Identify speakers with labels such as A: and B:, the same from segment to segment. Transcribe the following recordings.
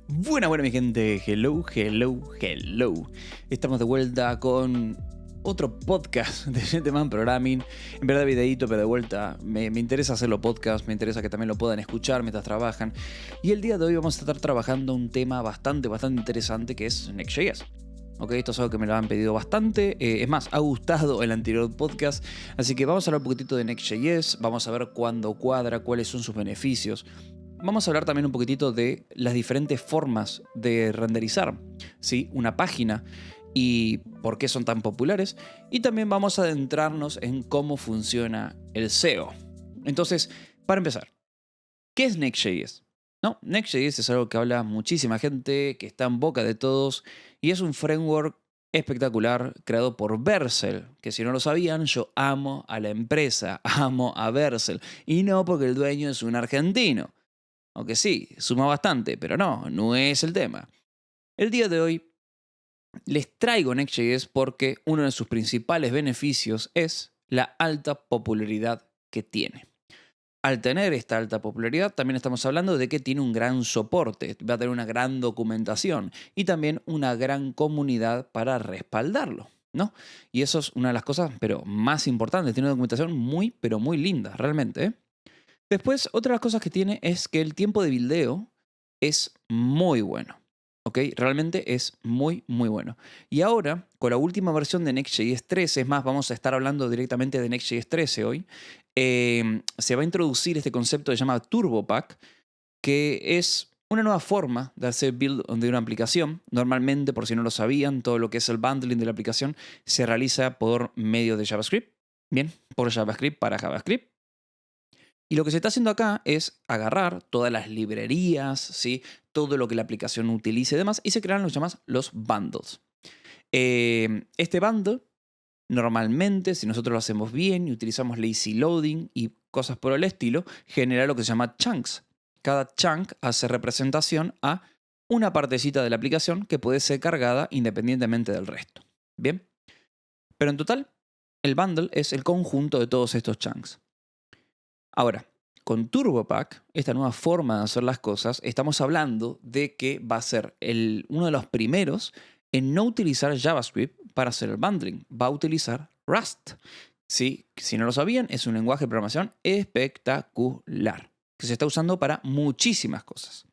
A: Buena mi gente, hello. Estamos de vuelta con otro podcast de Gentleman Programming. En verdad videíto, pero de vuelta me interesa hacerlo podcast, me interesa que también lo puedan escuchar mientras trabajan. Y el día de hoy vamos a estar trabajando un tema bastante interesante que es Next.js. Ok, esto es algo que me lo han pedido bastante, es más, ha gustado el anterior podcast, así que vamos a hablar un poquitito de Next.js, vamos a ver cuándo cuadra, cuáles son sus beneficios. Vamos a hablar también un poquitito de las diferentes formas de renderizar, ¿sí?, una página y por qué son tan populares. Y también vamos a adentrarnos en cómo funciona el SEO. Entonces, para empezar, ¿qué es Next.js? No, Next.js es algo que habla muchísima gente, que está en boca de todos y es un framework espectacular creado por Vercel, que si no lo sabían, yo amo a la empresa, amo a Vercel, y no porque el dueño es un argentino. Aunque sí, suma bastante, pero no es el tema. El día de hoy les traigo Next.js porque uno de sus principales beneficios es la alta popularidad que tiene. Al tener esta alta popularidad, también estamos hablando de que tiene un gran soporte, va a tener una gran documentación y también una gran comunidad para respaldarlo, ¿no? Y eso es una de las cosas, pero más importantes. Tiene una documentación muy linda, realmente, ¿eh? Después, otra de las cosas que tiene es que el tiempo de buildeo es muy bueno. ¿Ok? Realmente es muy bueno. Y ahora, con la última versión de Next.js 13, es más, vamos a estar hablando directamente de Next.js 13 hoy, se va a introducir este concepto que se llama TurboPack, que es una nueva forma de hacer build de una aplicación. Normalmente, por si no lo sabían, todo lo que es el bundling de la aplicación se realiza por medio de JavaScript. Bien, por JavaScript para JavaScript. Y lo que se está haciendo acá es agarrar todas las librerías, ¿sí?, todo lo que la aplicación utilice y demás, y se crean lo que llaman los bundles. Este bundle, normalmente, si nosotros lo hacemos bien y utilizamos lazy loading y cosas por el estilo, genera lo que se llama chunks. Cada chunk hace representación a una partecita de la aplicación que puede ser cargada independientemente del resto. Bien, pero en total, el bundle es el conjunto de todos estos chunks. Ahora, con TurboPack, esta nueva forma de hacer las cosas, estamos hablando de que va a ser uno de los primeros en no utilizar JavaScript para hacer el bundling. Va a utilizar Rust. Sí, si no lo sabían, es un lenguaje de programación espectacular, que se está usando para muchísimas cosas.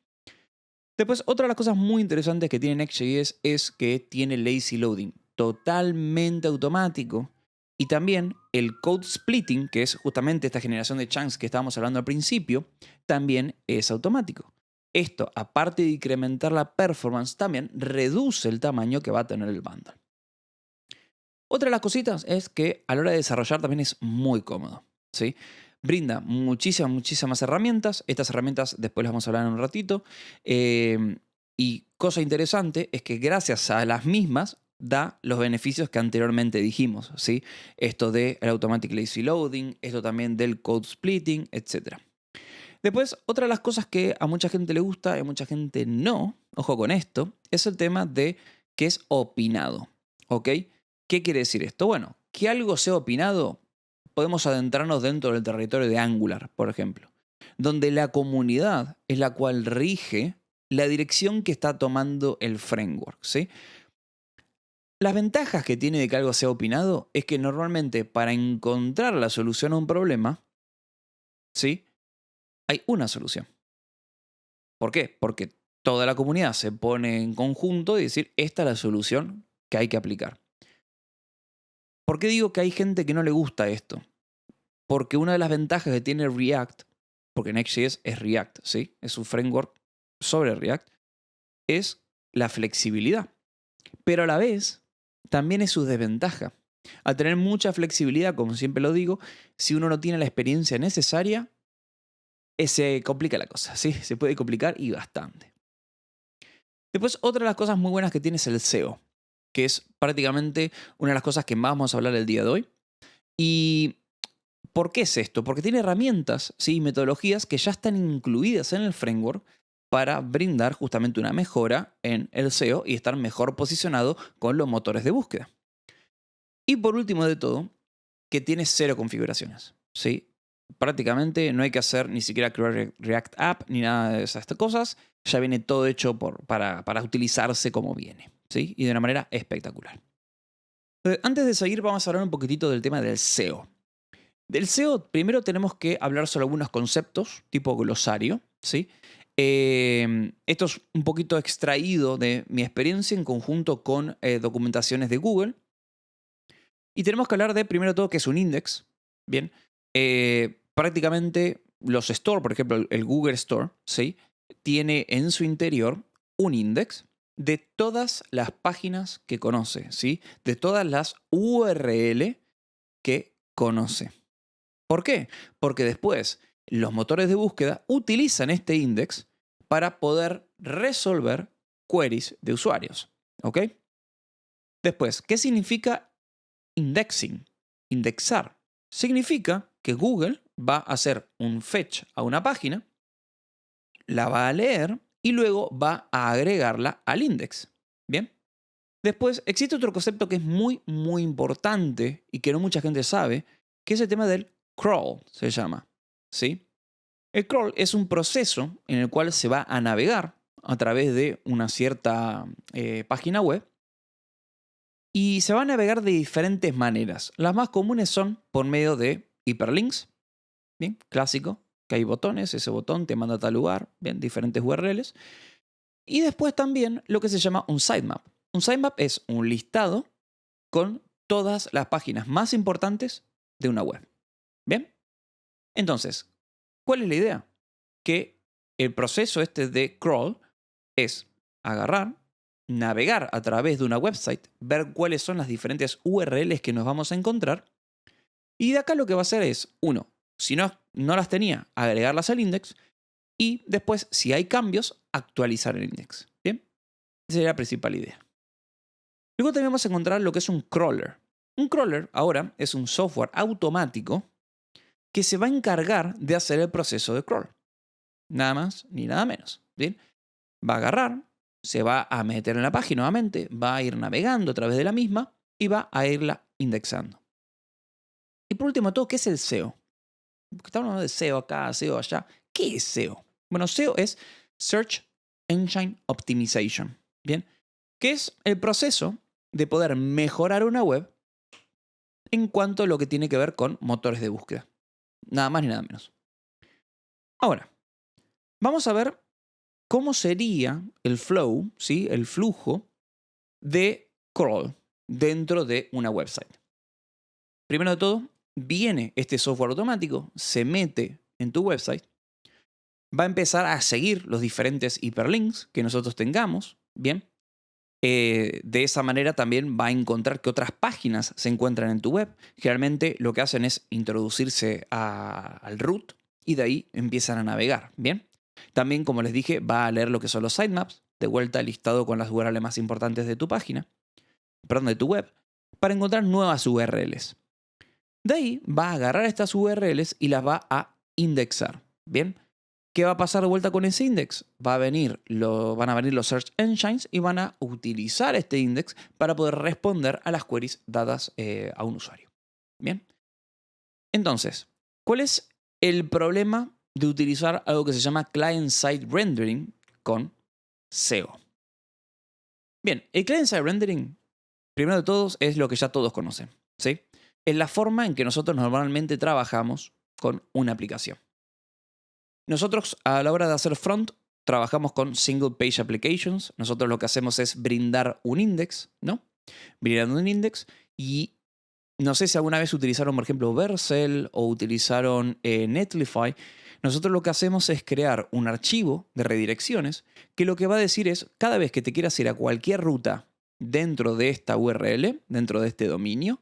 A: Después, otra de las cosas muy interesantes que tiene Next.js es que tiene lazy loading totalmente automático. Y también el code splitting, que es justamente esta generación de chunks que estábamos hablando al principio, también es automático. Esto, aparte de incrementar la performance, también reduce el tamaño que va a tener el bundle. Otra de las cositas es que a la hora de desarrollar también es muy cómodo, ¿sí? Brinda muchísimas herramientas. Estas herramientas después las vamos a hablar en un ratito. Y cosa interesante es que gracias a las mismas da los beneficios que anteriormente dijimos, ¿sí? Esto del automatic lazy loading, esto también del code splitting, etc. Después, otra de las cosas que a mucha gente le gusta y a mucha gente no, ojo con esto, es el tema de que es opinado, ¿ok? ¿Qué quiere decir esto? Bueno, que algo sea opinado, podemos adentrarnos dentro del territorio de Angular, por ejemplo, donde la comunidad es la cual rige la dirección que está tomando el framework, ¿sí? Las ventajas que tiene de que algo sea opinado es que normalmente para encontrar la solución a un problema, ¿sí?, hay una solución. ¿Por qué? Porque toda la comunidad se pone en conjunto y decir, esta es la solución que hay que aplicar. ¿Por qué digo que hay gente que no le gusta esto? Porque una de las ventajas que tiene React, porque Next.js es React, ¿sí?, es un framework sobre React, es la flexibilidad. Pero a la vez, también es su desventaja. Al tener mucha flexibilidad, como siempre lo digo, si uno no tiene la experiencia necesaria, se complica la cosa, ¿sí? Se puede complicar y bastante. Después, otra de las cosas muy buenas que tiene es el SEO, que es prácticamente una de las cosas que más vamos a hablar el día de hoy. ¿Y por qué es esto? Porque tiene herramientas, ¿sí?, metodologías que ya están incluidas en el framework para brindar justamente una mejora en el SEO y estar mejor posicionado con los motores de búsqueda. Y por último de todo, que tiene 0 configuraciones, ¿sí? prácticamente no hay que hacer ni siquiera crear React App ni nada de esas cosas. Ya viene todo hecho para utilizarse como viene, ¿sí? Y de una manera espectacular. Antes de seguir, vamos a hablar un poquitito del tema del SEO. Del SEO, primero tenemos que hablar sobre algunos conceptos, tipo glosario, ¿sí? Esto es un poquito extraído de mi experiencia en conjunto con documentaciones de Google. Y tenemos que hablar de, primero de todo, qué es un index. Bien, prácticamente los store, por ejemplo, el Google Store, ¿sí? Tiene en su interior un index de todas las páginas que conoce, ¿sí? De todas las URL que conoce. ¿Por qué? Porque después los motores de búsqueda utilizan este index para poder resolver queries de usuarios. ¿Ok? Después, ¿qué significa indexing? Indexar. Significa que Google va a hacer un fetch a una página, la va a leer y luego va a agregarla al index. ¿Bien? Después, existe otro concepto que es muy, muy importante y que no mucha gente sabe, que es el tema del crawl, se llama. ¿Sí? El crawl es un proceso en el cual se va a navegar a través de una cierta página web y se va a navegar de diferentes maneras. Las más comunes son por medio de hiperlinks, ¿bien? Clásico, que hay botones, ese botón te manda a tal lugar, bien, diferentes URLs. Y después también lo que se llama un sitemap. Un sitemap es un listado con todas las páginas más importantes de una web. ¿Bien? Entonces, ¿cuál es la idea? Que el proceso este de crawl es agarrar, navegar a través de una website, ver cuáles son las diferentes URLs que nos vamos a encontrar. Y de acá lo que va a hacer es, uno, si no las tenía, agregarlas al index. Y después, si hay cambios, actualizar el index. ¿Bien? Esa sería la principal idea. Luego también vamos a encontrar lo que es un crawler. Un crawler ahora es un software automático que se va a encargar de hacer el proceso de crawl. Nada más ni nada menos. ¿Bien? Va a agarrar, se va a meter en la página nuevamente, va a ir navegando a través de la misma y va a irla indexando. Y por último de todo, ¿qué es el SEO? Porque estamos hablando de SEO acá, SEO allá. ¿Qué es SEO? Bueno, SEO es Search Engine Optimization. ¿Bien? Que es el proceso de poder mejorar una web en cuanto a lo que tiene que ver con motores de búsqueda. Nada más ni nada menos. Ahora, vamos a ver cómo sería el flow, ¿sí? El flujo de crawl dentro de una website. Primero de todo, viene este software automático, se mete en tu website, va a empezar a seguir los diferentes hiperlinks que nosotros tengamos, ¿bien? De esa manera también va a encontrar que otras páginas se encuentran en tu web. Generalmente lo que hacen es introducirse al root y de ahí empiezan a navegar, ¿bien? También, como les dije, va a leer lo que son los sitemaps, de vuelta listado con las URL más importantes de tu página, perdón, de tu web, para encontrar nuevas URLs. De ahí va a agarrar estas URLs y las va a indexar, ¿bien? ¿Qué va a pasar de vuelta con ese index? Van a venir los search engines y van a utilizar este index para poder responder a las queries dadas a un usuario. Bien. Entonces, ¿cuál es el problema de utilizar algo que se llama client-side rendering con SEO? Bien, el client-side rendering, primero de todos, es lo que ya todos conocen, ¿sí? Es la forma en que nosotros normalmente trabajamos con una aplicación. Nosotros a la hora de hacer front trabajamos con single page applications. Nosotros lo que hacemos es brindar un index, ¿no? Brindando un index y no sé si alguna vez utilizaron, por ejemplo, Vercel o utilizaron Netlify. Nosotros lo que hacemos es crear un archivo de redirecciones que lo que va a decir es cada vez que te quieras ir a cualquier ruta dentro de esta URL, dentro de este dominio,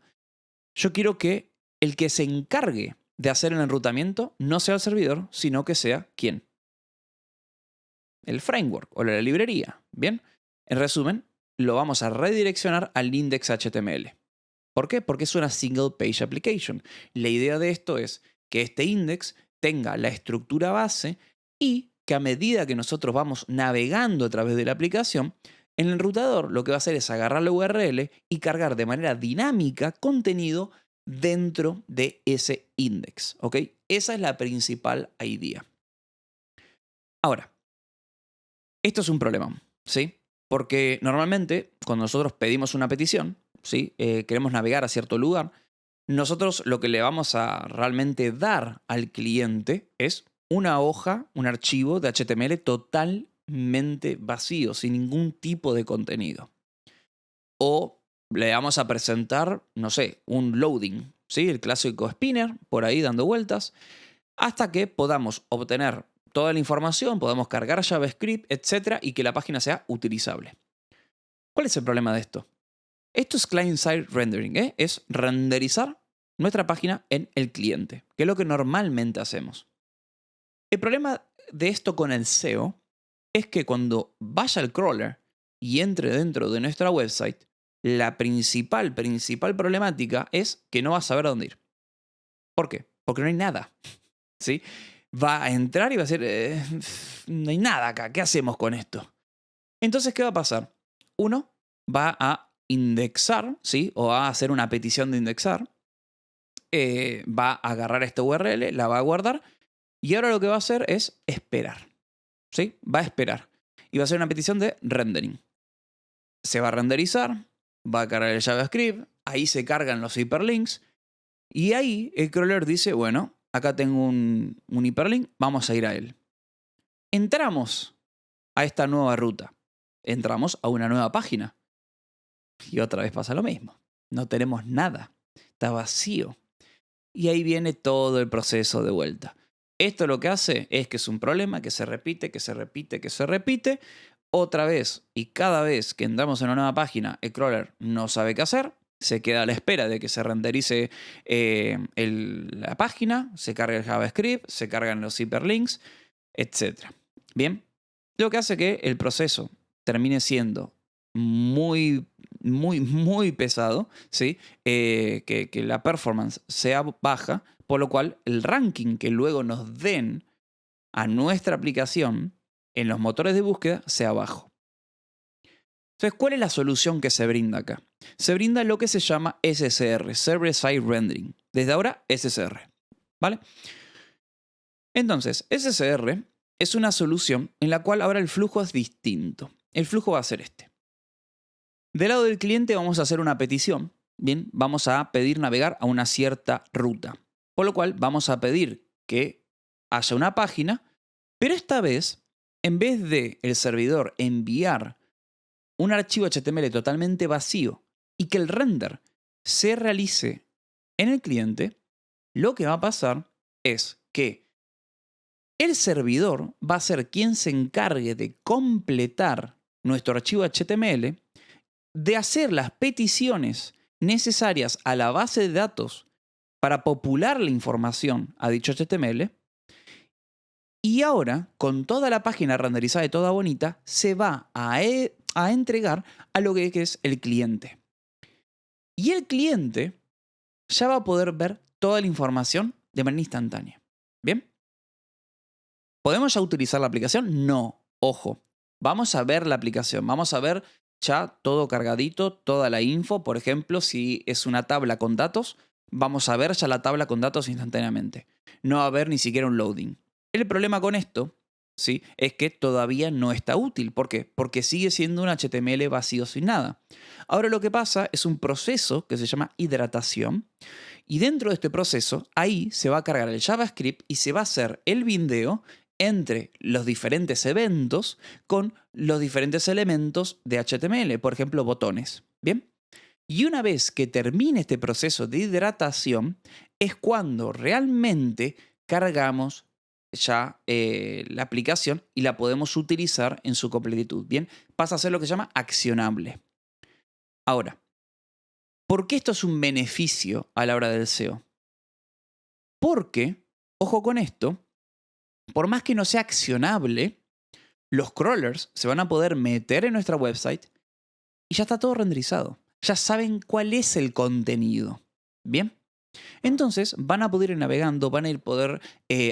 A: yo quiero que el que se encargue de hacer el enrutamiento no sea el servidor, sino que sea ¿quién? El framework o la librería. Bien, en resumen, lo vamos a redireccionar al index HTML. ¿Por qué? Porque es una single page application. La idea de esto es que este index tenga la estructura base y que a medida que nosotros vamos navegando a través de la aplicación, el enrutador lo que va a hacer es agarrar la URL y cargar de manera dinámica contenido dentro de ese index, ¿ok? Esa es la principal idea. Ahora, esto es un problema, ¿sí? Porque normalmente cuando nosotros pedimos una petición, ¿sí? Queremos navegar a cierto lugar, nosotros lo que le vamos a realmente dar al cliente es una hoja, un archivo de HTML totalmente vacío, sin ningún tipo de contenido. O le vamos a presentar, no sé, un loading, ¿sí? El clásico spinner por ahí dando vueltas, hasta que podamos obtener toda la información, podamos cargar JavaScript, etcétera, y que la página sea utilizable. ¿Cuál es el problema de esto? Esto es client-side rendering, ¿eh? Es renderizar nuestra página en el cliente, que es lo que normalmente hacemos. El problema de esto con el SEO es que cuando vaya el crawler y entre dentro de nuestra website, la principal problemática es que no va a saber a dónde ir. ¿Por qué? Porque no hay nada, ¿sí? Va a entrar y va a decir, no hay nada acá, ¿qué hacemos con esto? Entonces, ¿qué va a pasar? Uno va a indexar, ¿sí? O va a hacer una petición de indexar, va a agarrar esta URL, la va a guardar, y ahora lo que va a hacer es esperar, ¿sí? Va a esperar. Y va a hacer una petición de rendering. Se va a renderizar, va a cargar el JavaScript, ahí se cargan los hiperlinks, y ahí el crawler dice, bueno, acá tengo un hiperlink, vamos a ir a él. Entramos a esta nueva ruta. Entramos a una nueva página. Y otra vez pasa lo mismo. No tenemos nada. Está vacío. Y ahí viene todo el proceso de vuelta. Esto lo que hace es que es un problema que se repite, que se repite, que se repite. Otra vez y cada vez que entramos en una nueva página, el crawler no sabe qué hacer. Se queda a la espera de que se renderice la página, se carga el JavaScript, se cargan los hiperlinks, etc. Bien, lo que hace que el proceso termine siendo muy pesado, ¿sí? Que la performance sea baja, por lo cual el ranking que luego nos den a nuestra aplicación en los motores de búsqueda sea bajo. Entonces, ¿cuál es la solución que se brinda acá? Se brinda lo que se llama SSR, Server Side Rendering. Desde ahora, SSR, ¿vale? Entonces, SSR es una solución en la cual ahora el flujo es distinto. El flujo va a ser este. Del lado del cliente vamos a hacer una petición. Bien, vamos a pedir navegar a una cierta ruta. Por lo cual vamos a pedir que haya una página, pero esta vez, en vez de el servidor enviar un archivo HTML totalmente vacío y que el render se realice en el cliente, lo que va a pasar es que el servidor va a ser quien se encargue de completar nuestro archivo HTML, de hacer las peticiones necesarias a la base de datos para popular la información a dicho HTML. Y ahora, con toda la página renderizada y toda bonita, se va a entregar a lo que es el cliente. Y el cliente ya va a poder ver toda la información de manera instantánea. ¿Bien? ¿Podemos ya utilizar la aplicación? No. Ojo. Vamos a ver la aplicación. Vamos a ver ya todo cargadito, toda la info. Por ejemplo, si es una tabla con datos, vamos a ver ya la tabla con datos instantáneamente. No va a haber ni siquiera un loading. El problema con esto, ¿sí?, es que todavía no está útil. ¿Por qué? Porque sigue siendo un HTML vacío sin nada. Ahora lo que pasa es un proceso que se llama hidratación. Y dentro de este proceso, ahí se va a cargar el JavaScript y se va a hacer el bindeo entre los diferentes eventos con los diferentes elementos de HTML, por ejemplo, botones. ¿Bien? Y una vez que termine este proceso de hidratación, es cuando realmente cargamos ya la aplicación y la podemos utilizar en su completitud. Bien, pasa a ser lo que se llama accionable. Ahora, ¿por qué esto es un beneficio a la hora del SEO? Porque, ojo con esto, por más que no sea accionable, los crawlers se van a poder meter en nuestra website y ya está todo renderizado. Ya saben cuál es el contenido. ¿Bien? Entonces van a poder ir navegando, van a ir poder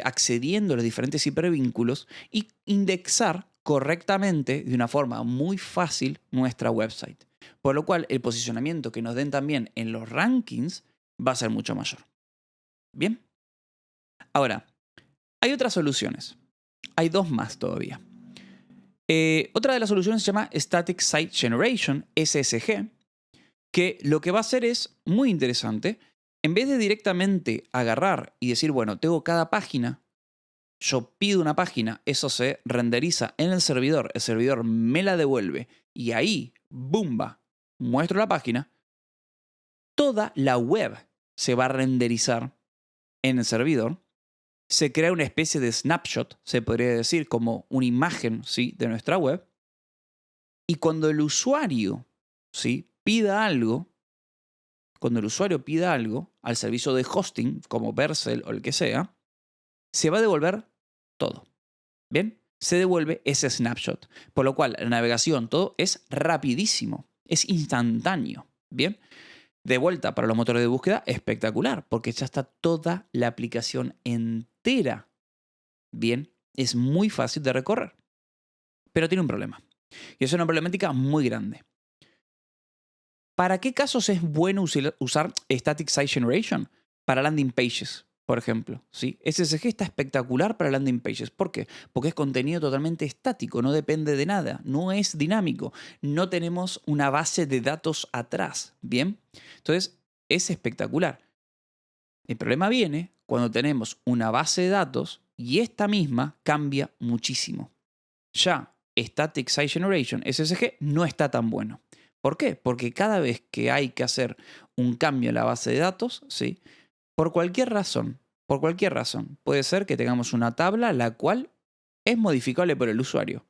A: accediendo a los diferentes hipervínculos y indexar correctamente, de una forma muy fácil, nuestra website. Por lo cual el posicionamiento que nos den también en los rankings va a ser mucho mayor. Bien. Ahora, hay otras soluciones. Hay dos más todavía. Otra de las soluciones se llama Static Site Generation, SSG, que lo que va a hacer es muy interesante. En vez de directamente agarrar y decir, bueno, tengo cada página, yo pido una página, eso se renderiza en el servidor me la devuelve y ahí, ¡bumba!, muestro la página, toda la web se va a renderizar en el servidor. Se crea una especie de snapshot, se podría decir, como una imagen, ¿sí?, de nuestra web. Y cuando el usuario, ¿sí?, pida algo, al servicio de hosting, como Vercel o el que sea, se va a devolver todo. ¿Bien? Se devuelve ese snapshot. Por lo cual, la navegación, todo es rapidísimo, es instantáneo. ¿Bien? De vuelta para los motores de búsqueda, espectacular, porque ya está toda la aplicación entera. Bien, es muy fácil de recorrer. Pero tiene un problema. Y es una problemática muy grande. ¿Para qué casos es bueno usar Static Site Generation? Para landing pages, por ejemplo. ¿Sí? SSG está espectacular para landing pages. ¿Por qué? Porque es contenido totalmente estático, no depende de nada, no es dinámico, no tenemos una base de datos atrás. ¿Bien? Entonces, es espectacular. El problema viene cuando tenemos una base de datos y esta misma cambia muchísimo. Ya Static Site Generation, SSG, no está tan bueno. ¿Por qué? Porque cada vez que hay que hacer un cambio en la base de datos, ¿sí?, por cualquier razón, puede ser que tengamos una tabla la cual es modificable por el usuario.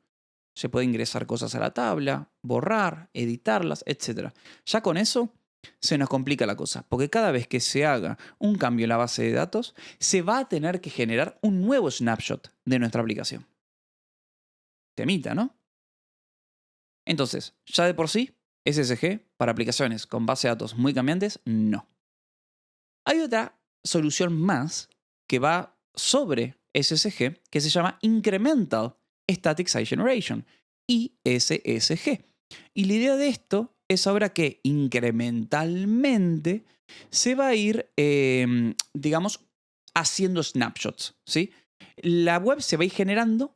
A: Se puede ingresar cosas a la tabla, borrar, editarlas, etc. Ya con eso se nos complica la cosa, porque cada vez que se haga un cambio en la base de datos, se va a tener que generar un nuevo snapshot de nuestra aplicación. Temita, ¿no? Entonces, ya de por sí, SSG para aplicaciones con base de datos muy cambiantes, no. Hay otra solución más que va sobre SSG que se llama Incremental Static Site Generation, ISSG. Y la idea de esto es ahora que incrementalmente se va a ir, digamos, haciendo snapshots, ¿sí? La web se va a ir generando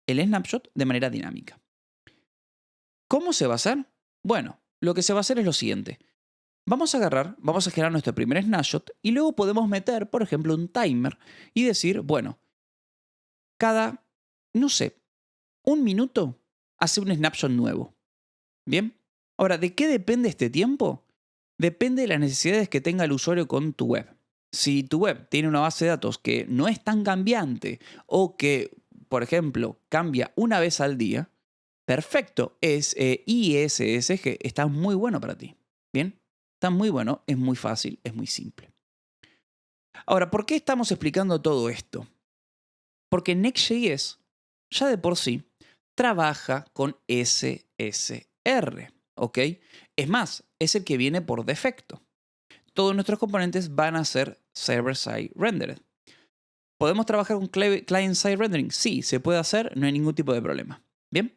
A: el snapshot de manera dinámica. ¿Cómo se va a hacer? Bueno, lo que se va a hacer es lo siguiente. Vamos a generar nuestro primer snapshot y luego podemos meter, por ejemplo, un timer y decir, bueno, cada, no sé, un minuto hace un snapshot nuevo. ¿Bien? Ahora, ¿de qué depende este tiempo? Depende de las necesidades que tenga el usuario con tu web. Si tu web tiene una base de datos que no es tan cambiante o que, por ejemplo, cambia una vez al día, perfecto, es ISSG, está muy bueno para ti. ¿Bien? Está muy bueno, es muy fácil, es muy simple. Ahora, ¿por qué estamos explicando todo esto? Porque Next.js ya de por sí trabaja con SSR, ¿ok? Es más, es el que viene por defecto. Todos nuestros componentes van a ser server-side rendered. ¿Podemos trabajar con client-side rendering? Sí, se puede hacer, no hay ningún tipo de problema. ¿Bien?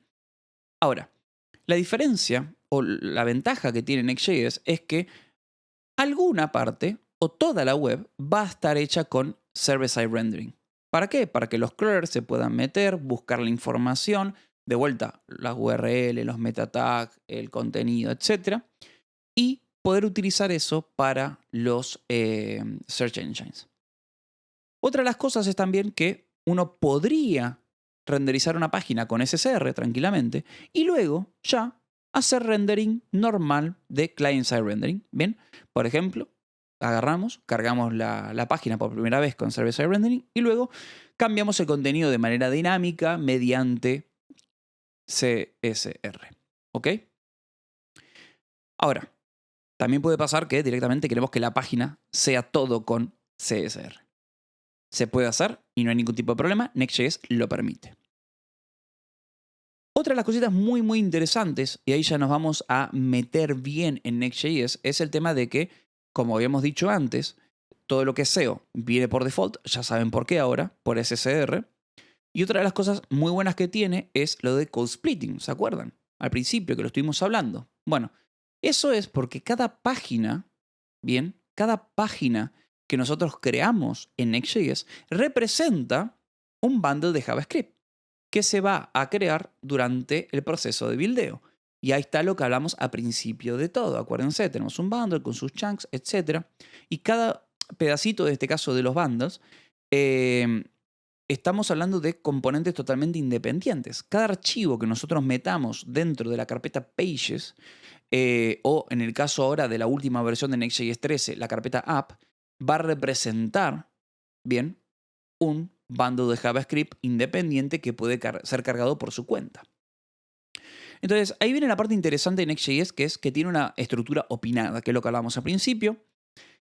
A: Ahora, la diferencia o la ventaja que tiene Next.js es que alguna parte o toda la web va a estar hecha con server-side rendering. ¿Para qué? Para que los crawlers se puedan meter, buscar la información, de vuelta las URL, los meta tags, el contenido, etc. Y poder utilizar eso para los search engines. Otra de las cosas es también que uno podría renderizar una página con SSR tranquilamente y luego ya hacer rendering normal de client-side rendering. Bien, por ejemplo, cargamos la página por primera vez con server-side rendering y luego cambiamos el contenido de manera dinámica mediante CSR. ¿Ok? Ahora, también puede pasar que directamente queremos que la página sea todo con CSR. Se puede hacer y no hay ningún tipo de problema. Next.js lo permite. Otra de las cositas muy, muy interesantes, y ahí ya nos vamos a meter bien en Next.js, es el tema de que, como habíamos dicho antes, todo lo que es SEO viene por default, ya saben por qué ahora, por SSR. Y otra de las cosas muy buenas que tiene es lo de code splitting, ¿se acuerdan? Al principio que lo estuvimos hablando. Bueno, eso es porque cada página, bien, cada página que nosotros creamos en Next.js representa un bundle de JavaScript que se va a crear durante el proceso de buildeo. Y ahí está lo que hablamos a principio de todo. Acuérdense, tenemos un bundle con sus chunks, etc. Y cada pedacito, de este caso de los bundles, estamos hablando de componentes totalmente independientes. Cada archivo que nosotros metamos dentro de la carpeta Pages, o en el caso ahora de la última versión de Next.js 13, la carpeta App, va a representar, bien, un bundle de JavaScript independiente que puede ser cargado por su cuenta. Entonces, ahí viene la parte interesante de Next.js, que es que tiene una estructura opinada, que es lo que hablábamos al principio.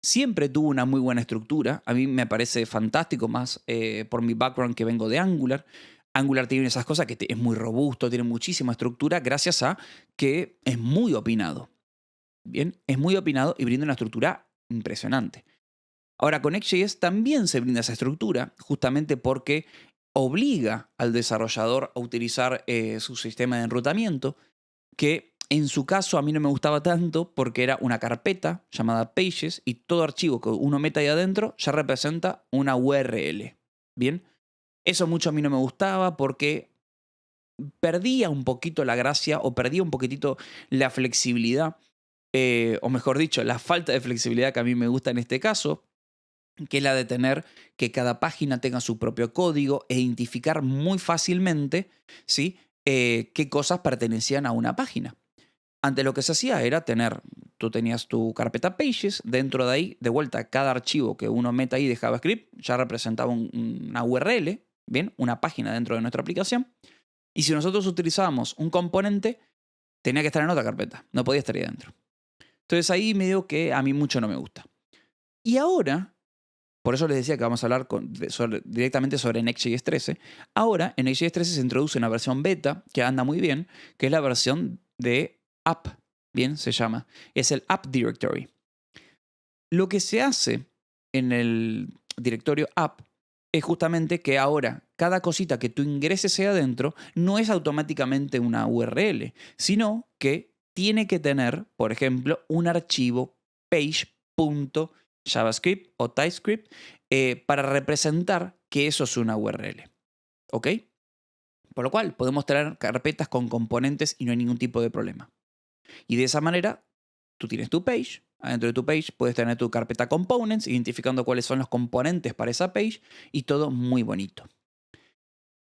A: Siempre tuvo una muy buena estructura. A mí me parece fantástico, más por mi background que vengo de Angular. Angular tiene esas cosas que es muy robusto, tiene muchísima estructura, gracias a que es muy opinado. Bien, es muy opinado y brinda una estructura impresionante. Ahora, con Next.js también se brinda esa estructura, justamente porque obliga al desarrollador a utilizar su sistema de enrutamiento, que en su caso a mí no me gustaba tanto porque era una carpeta llamada Pages y todo archivo que uno meta ahí adentro ya representa una URL. Bien, eso mucho a mí no me gustaba porque perdía un poquito la gracia o perdía un poquitito la flexibilidad, o mejor dicho, la falta de flexibilidad que a mí me gusta en este caso, que es la de tener que cada página tenga su propio código e identificar muy fácilmente, ¿sí?, qué cosas pertenecían a una página. Antes lo que se hacía era tú tenías tu carpeta Pages, dentro de ahí, de vuelta, cada archivo que uno meta ahí de JavaScript ya representaba una URL, ¿bien? Una página dentro de nuestra aplicación. Y si nosotros utilizábamos un componente, tenía que estar en otra carpeta, no podía estar ahí dentro. Entonces ahí me digo que a mí mucho no me gusta. Y ahora, por eso les decía que vamos a hablar directamente sobre Next.js 13. Ahora, en Next.js 13 se introduce una versión beta que anda muy bien, que es la versión de App, bien, se llama. Es el App Directory. Lo que se hace en el directorio App es justamente que ahora cada cosita que tú ingreses ahí adentro no es automáticamente una URL, sino que tiene que tener, por ejemplo, un archivo page.javascript o TypeScript para representar que eso es una URL. ¿Ok? Por lo cual podemos tener carpetas con componentes y no hay ningún tipo de problema. Y de esa manera, tú tienes tu page. Adentro de tu page puedes tener tu carpeta components, identificando cuáles son los componentes para esa page y todo muy bonito.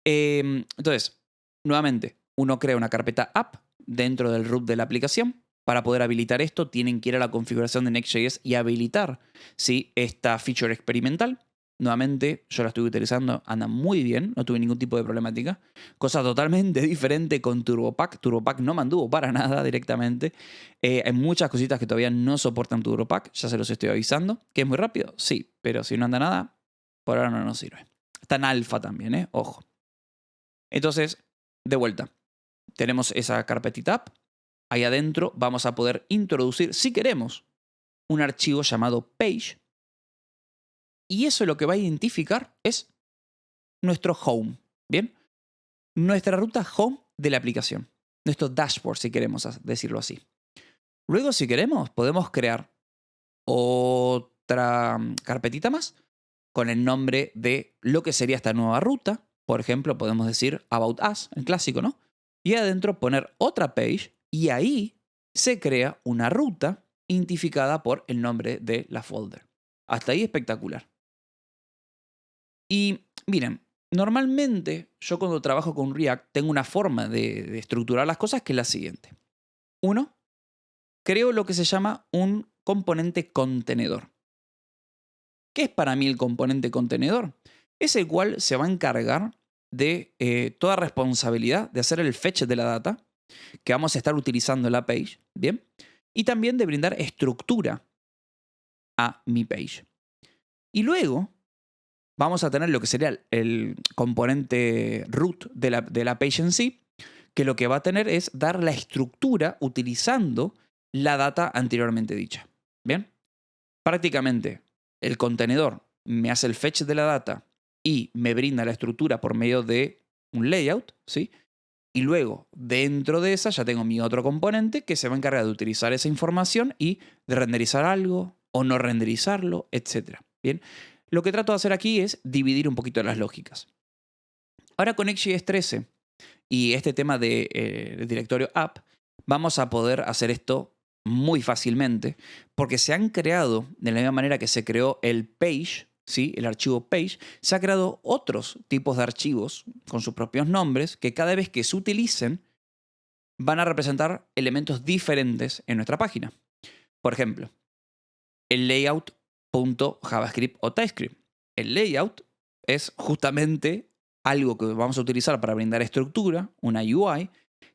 A: Entonces, nuevamente, uno crea una carpeta app dentro del root de la aplicación. Para poder habilitar esto, tienen que ir a la configuración de Next.js y habilitar, ¿sí?, esta feature experimental. Nuevamente, yo la estoy utilizando, anda muy bien, no tuve ningún tipo de problemática. Cosa totalmente diferente con TurboPack. TurboPack no me anduvo para nada directamente. Hay muchas cositas que todavía no soportan TurboPack, ya se los estoy avisando. ¿Que es muy rápido? Sí, pero si no anda nada, por ahora no nos sirve. Está en alfa también, ojo. Entonces, de vuelta, tenemos esa carpetita app. Ahí adentro vamos a poder introducir, si queremos, un archivo llamado page. Y eso lo que va a identificar es nuestro home, ¿bien? Nuestra ruta home de la aplicación. Nuestro dashboard, si queremos decirlo así. Luego, si queremos, podemos crear otra carpetita más con el nombre de lo que sería esta nueva ruta. Por ejemplo, podemos decir About Us, el clásico, ¿no? Y adentro poner otra page y ahí se crea una ruta identificada por el nombre de la folder. Hasta ahí espectacular. Y miren, normalmente yo cuando trabajo con React tengo una forma de estructurar las cosas que es la siguiente. 1. Creo lo que se llama un componente contenedor. ¿Qué es para mí el componente contenedor? Es el cual se va a encargar de toda responsabilidad de hacer el fetch de la data que vamos a estar utilizando en la page, ¿bien? Y también de brindar estructura a mi page. Y luego vamos a tener lo que sería el componente root de la page en sí, que lo que va a tener es dar la estructura utilizando la data anteriormente dicha. ¿Bien? Prácticamente el contenedor me hace el fetch de la data y me brinda la estructura por medio de un layout, ¿sí? Y luego, dentro de esa, ya tengo mi otro componente que se va a encargar de utilizar esa información y de renderizar algo o no renderizarlo, etc. Bien, lo que trato de hacer aquí es dividir un poquito las lógicas. Ahora con Next.js 13 y este tema del directorio app, vamos a poder hacer esto muy fácilmente porque se han creado, de la misma manera que se creó el page, ¿sí? El archivo page, se han creado otros tipos de archivos con sus propios nombres que cada vez que se utilicen van a representar elementos diferentes en nuestra página. Por ejemplo, el layout.javascript o TypeScript. El layout es justamente algo que vamos a utilizar para brindar estructura, una UI,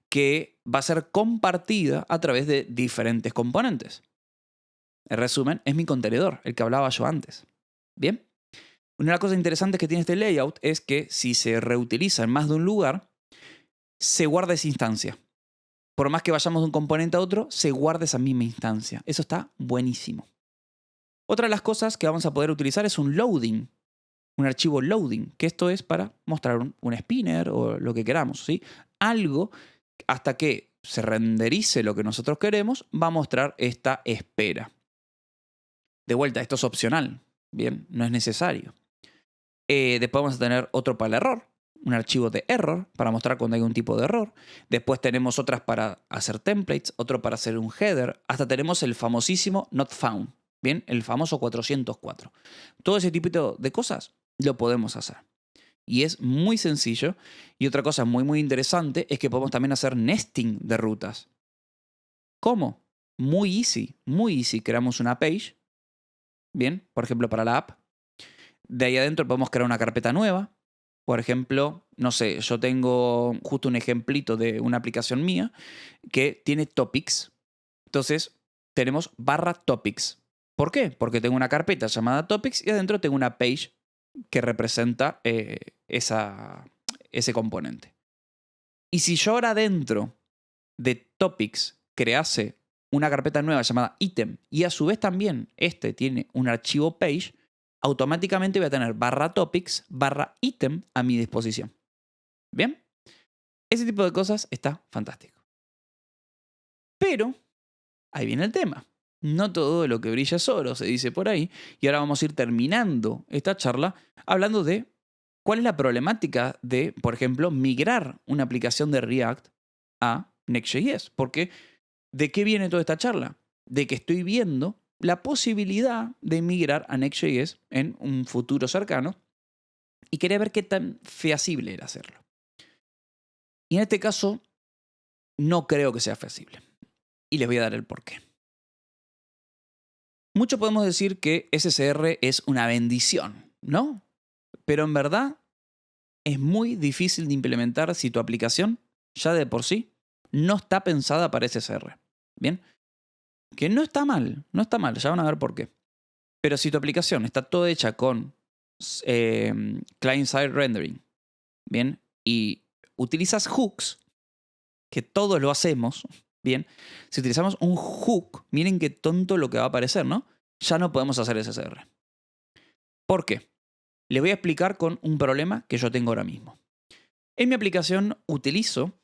A: que va a ser compartida a través de diferentes componentes. En resumen, es mi contenedor, el que hablaba yo antes. Bien. Una de las cosas interesantes que tiene este layout es que si se reutiliza en más de un lugar, se guarda esa instancia. Por más que vayamos de un componente a otro, se guarda esa misma instancia. Eso está buenísimo. Otra de las cosas que vamos a poder utilizar es un loading, un archivo loading, que esto es para mostrar un spinner o lo que queramos, ¿sí? Algo hasta que se renderice lo que nosotros queremos, va a mostrar esta espera. De vuelta, esto es opcional, bien, no es necesario. Después vamos a tener otro para el error, un archivo de error para mostrar cuando hay un tipo de error. Después tenemos otras para hacer templates, otro para hacer un header. Hasta tenemos el famosísimo not found, bien, el famoso 404. Todo ese tipo de cosas lo podemos hacer. Y es muy sencillo. Y otra cosa muy interesante es que podemos también hacer nesting de rutas. ¿Cómo? Muy easy, muy easy. Creamos una page, bien, por ejemplo para la app. De ahí adentro podemos crear una carpeta nueva. Por ejemplo, no sé, yo tengo justo un ejemplito de una aplicación mía que tiene topics. Entonces, tenemos /topics. ¿Por qué? Porque tengo una carpeta llamada topics y adentro tengo una page que representa ese componente. Y si yo ahora dentro de topics crease una carpeta nueva llamada item y a su vez también este tiene un archivo page, automáticamente voy a tener /topics /item a mi disposición. ¿Bien? Ese tipo de cosas está fantástico. Pero ahí viene el tema. No todo lo que brilla es oro, se dice por ahí. Y ahora vamos a ir terminando esta charla hablando de cuál es la problemática de, por ejemplo, migrar una aplicación de React a Next.js. Porque, ¿de qué viene toda esta charla? De que estoy viendo la posibilidad de migrar a Next.js en un futuro cercano y quería ver qué tan feasible era hacerlo. Y en este caso, no creo que sea feasible. Y les voy a dar el porqué. Mucho podemos decir que SSR es una bendición, ¿no? Pero en verdad es muy difícil de implementar si tu aplicación, ya de por sí, no está pensada para SSR. ¿Bien? Que no está mal, ya van a ver por qué. Pero si tu aplicación está toda hecha con client-side rendering, ¿bien? Y utilizas hooks, que todos lo hacemos, ¿bien? Si utilizamos un hook, miren qué tonto lo que va a aparecer, ¿no? Ya no podemos hacer SSR. ¿Por qué? Les voy a explicar con un problema que yo tengo ahora mismo. En mi aplicación utilizo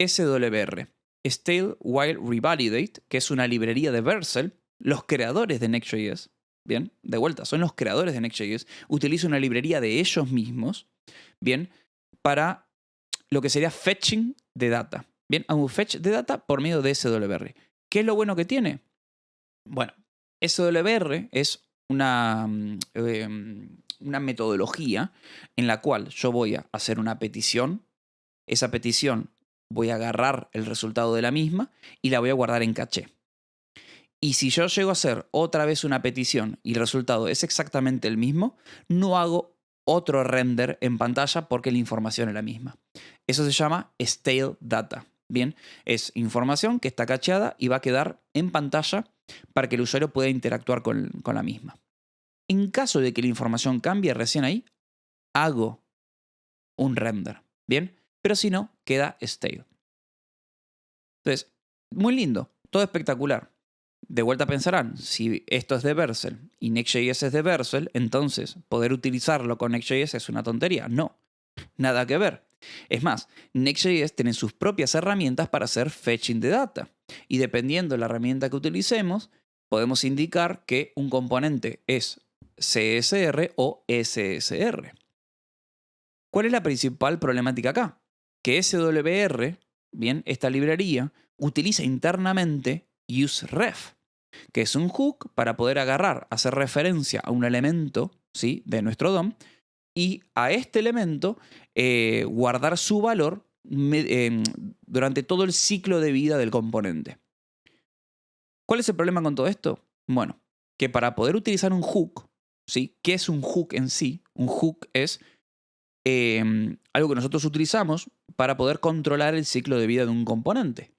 A: SWR, Stale While Revalidate, que es una librería de Vercel, los creadores de Next.js. Bien, de vuelta, son los creadores de Next.js. Utilizo una librería de ellos mismos, bien, para lo que sería fetching de data. Bien, hago un fetch de data por medio de SWR. ¿Qué es lo bueno que tiene? Bueno, SWR es una metodología en la cual yo voy a hacer una petición. Esa petición voy a agarrar el resultado de la misma y la voy a guardar en caché. Y si yo llego a hacer otra vez una petición y el resultado es exactamente el mismo, no hago otro render en pantalla porque la información es la misma. Eso se llama stale data. Bien, es información que está cacheada y va a quedar en pantalla para que el usuario pueda interactuar con la misma. En caso de que la información cambie recién ahí, hago un render. Bien, pero si no, queda stale. Entonces, muy lindo, todo espectacular. De vuelta pensarán, si esto es de Vercel y Next.js es de Vercel, entonces poder utilizarlo con Next.js es una tontería. No, nada que ver. Es más, Next.js tiene sus propias herramientas para hacer fetching de data. Y dependiendo de la herramienta que utilicemos, podemos indicar que un componente es CSR o SSR. ¿Cuál es la principal problemática acá? Que SWR, bien, esta librería, utiliza internamente useRef, que es un hook para poder agarrar, hacer referencia a un elemento, ¿sí?, de nuestro DOM, y a este elemento guardar su valor durante todo el ciclo de vida del componente. ¿Cuál es el problema con todo esto? Bueno, que para poder utilizar un hook, ¿sí? ¿Qué es un hook en sí? Un hook es algo que nosotros utilizamos para poder controlar el ciclo de vida de un componente.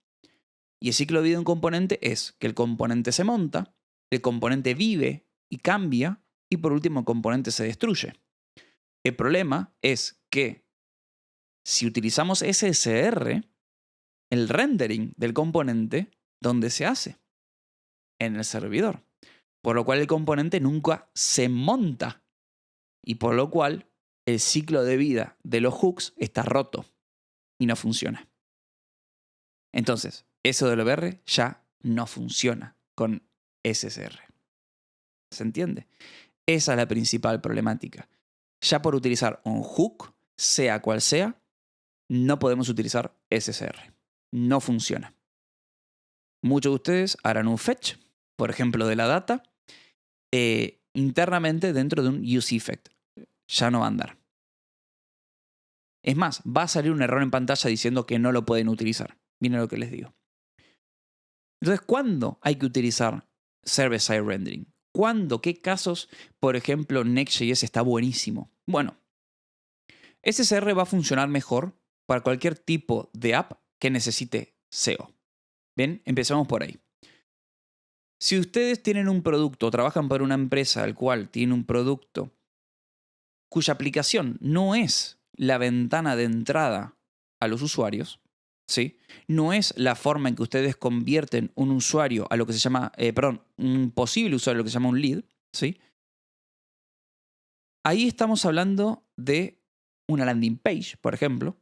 A: Y el ciclo de vida de un componente es que el componente se monta, el componente vive y cambia, y por último el componente se destruye. El problema es que si utilizamos SSR, el rendering del componente, ¿dónde se hace? En el servidor. Por lo cual el componente nunca se monta. Y por lo cual el ciclo de vida de los hooks está roto y no funciona. Entonces, SWR ya no funciona con SSR. ¿Se entiende? Esa es la principal problemática. Ya por utilizar un hook, sea cual sea, no podemos utilizar SSR. No funciona. Muchos de ustedes harán un fetch, por ejemplo, de la data, internamente dentro de un useEffect. Ya no va a andar. Es más, va a salir un error en pantalla diciendo que no lo pueden utilizar. Miren lo que les digo. Entonces, ¿cuándo hay que utilizar Server-Side Rendering? ¿Cuándo? ¿Qué casos? Por ejemplo, Next.js está buenísimo. Bueno, SSR va a funcionar mejor para cualquier tipo de app que necesite SEO. Bien, empezamos por ahí. Si ustedes tienen un producto, trabajan para una empresa al cual tiene un producto cuya aplicación no es la ventana de entrada a los usuarios, ¿sí? No es la forma en que ustedes convierten un usuario a lo que se llama, un posible usuario a lo que se llama un lead, ¿sí? Ahí estamos hablando de una landing page, por ejemplo,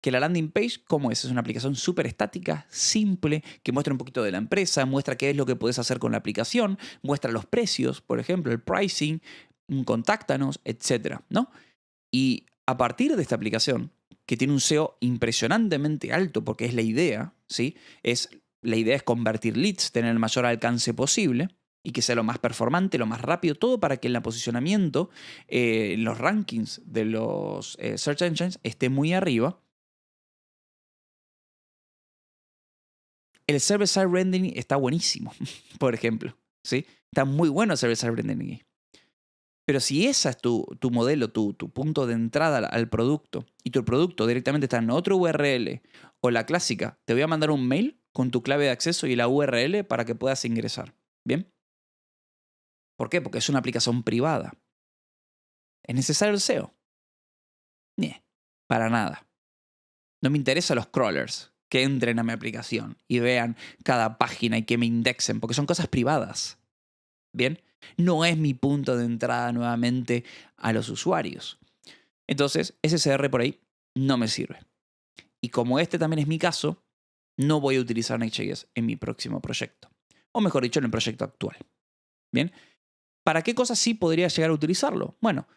A: que la landing page, ¿cómo es? Es una aplicación súper estática, simple, que muestra un poquito de la empresa, muestra qué es lo que puedes hacer con la aplicación, muestra los precios, por ejemplo, el pricing, contáctanos, etcétera, ¿no? Y a partir de esta aplicación, que tiene un SEO impresionantemente alto, porque es la idea, ¿sí? La idea es convertir leads, tener el mayor alcance posible y que sea lo más performante, lo más rápido, todo para que el posicionamiento, los rankings de los search engines esté muy arriba. El server-side rendering está buenísimo, por ejemplo, ¿sí? Está muy bueno el server-side rendering. Pero si ese es tu modelo, tu punto de entrada al producto, y tu producto directamente está en otro URL, o la clásica, te voy a mandar un mail con tu clave de acceso y la URL para que puedas ingresar. ¿Bien? ¿Por qué? Porque es una aplicación privada. ¿Es necesario el SEO? Para nada. No me interesan los crawlers que entren a mi aplicación y vean cada página y que me indexen, porque son cosas privadas. ¿Bien? No es mi punto de entrada nuevamente a los usuarios. Entonces, SSR por ahí no me sirve. Y como este también es mi caso, no voy a utilizar Next.js en mi próximo proyecto. O mejor dicho, en el proyecto actual. ¿Bien? ¿Para qué cosas sí podría llegar a utilizarlo? Bueno,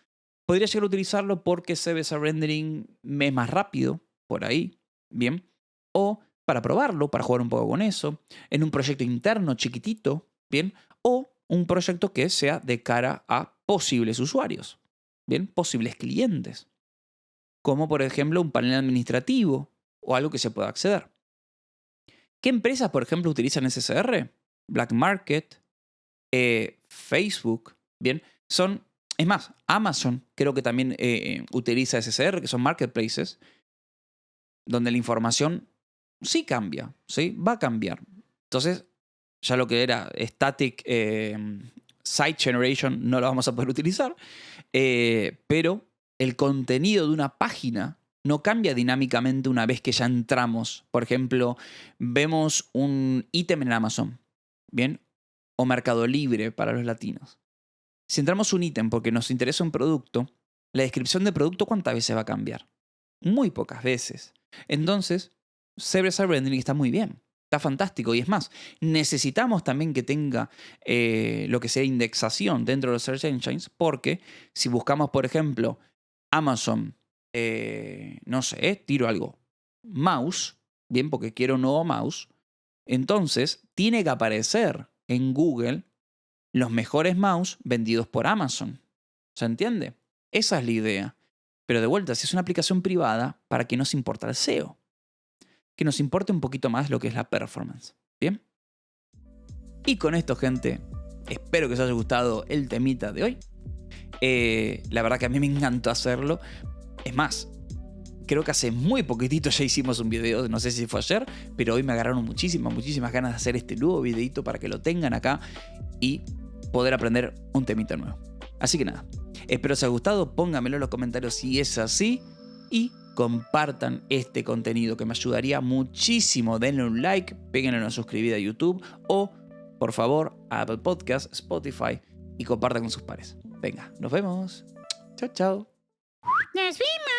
A: podría llegar a utilizarlo porque server-side rendering me es más rápido, por ahí. ¿Bien? O para probarlo, para jugar un poco con eso. En un proyecto interno chiquitito. ¿Bien? O un proyecto que sea de cara a posibles usuarios, ¿bien? Posibles clientes, como por ejemplo un panel administrativo o algo que se pueda acceder. ¿Qué empresas, por ejemplo, utilizan SSR? Black Market, Facebook, ¿bien? Es más, Amazon creo que también utiliza SSR, que son marketplaces, donde la información sí cambia, ¿sí? Va a cambiar. Entonces, ya lo que era static site generation no lo vamos a poder utilizar, pero el contenido de una página no cambia dinámicamente una vez que ya entramos. Por ejemplo, vemos un ítem en Amazon, ¿bien? O Mercado Libre para los latinos. Si entramos un ítem porque nos interesa un producto, la descripción del producto, ¿cuántas veces va a cambiar? Muy pocas veces. Entonces, server-side rendering está muy bien. Está fantástico. Y es más, necesitamos también que tenga lo que sea indexación dentro de los search engines, porque si buscamos, por ejemplo, Amazon, no sé, tiro algo, mouse, bien, porque quiero un nuevo mouse, entonces tiene que aparecer en Google los mejores mouse vendidos por Amazon. ¿Se entiende? Esa es la idea. Pero de vuelta, si es una aplicación privada, ¿para qué nos importa el SEO? Que nos importe un poquito más lo que es la performance. ¿Bien? Y con esto, gente, espero que os haya gustado el temita de hoy. La verdad que a mí me encantó hacerlo. Es más, creo que hace muy poquitito ya hicimos un video, no sé si fue ayer, pero hoy me agarraron muchísimas ganas de hacer este nuevo videito para que lo tengan acá y poder aprender un temita nuevo. Así que nada, espero os haya gustado, pónganmelo en los comentarios si es así y compartan este contenido que me ayudaría muchísimo. Denle un like, péguenle una suscribida a YouTube o, por favor, a Apple Podcasts, Spotify y compartan con sus pares. Venga, nos vemos. Chao, chao.
B: Nos vemos.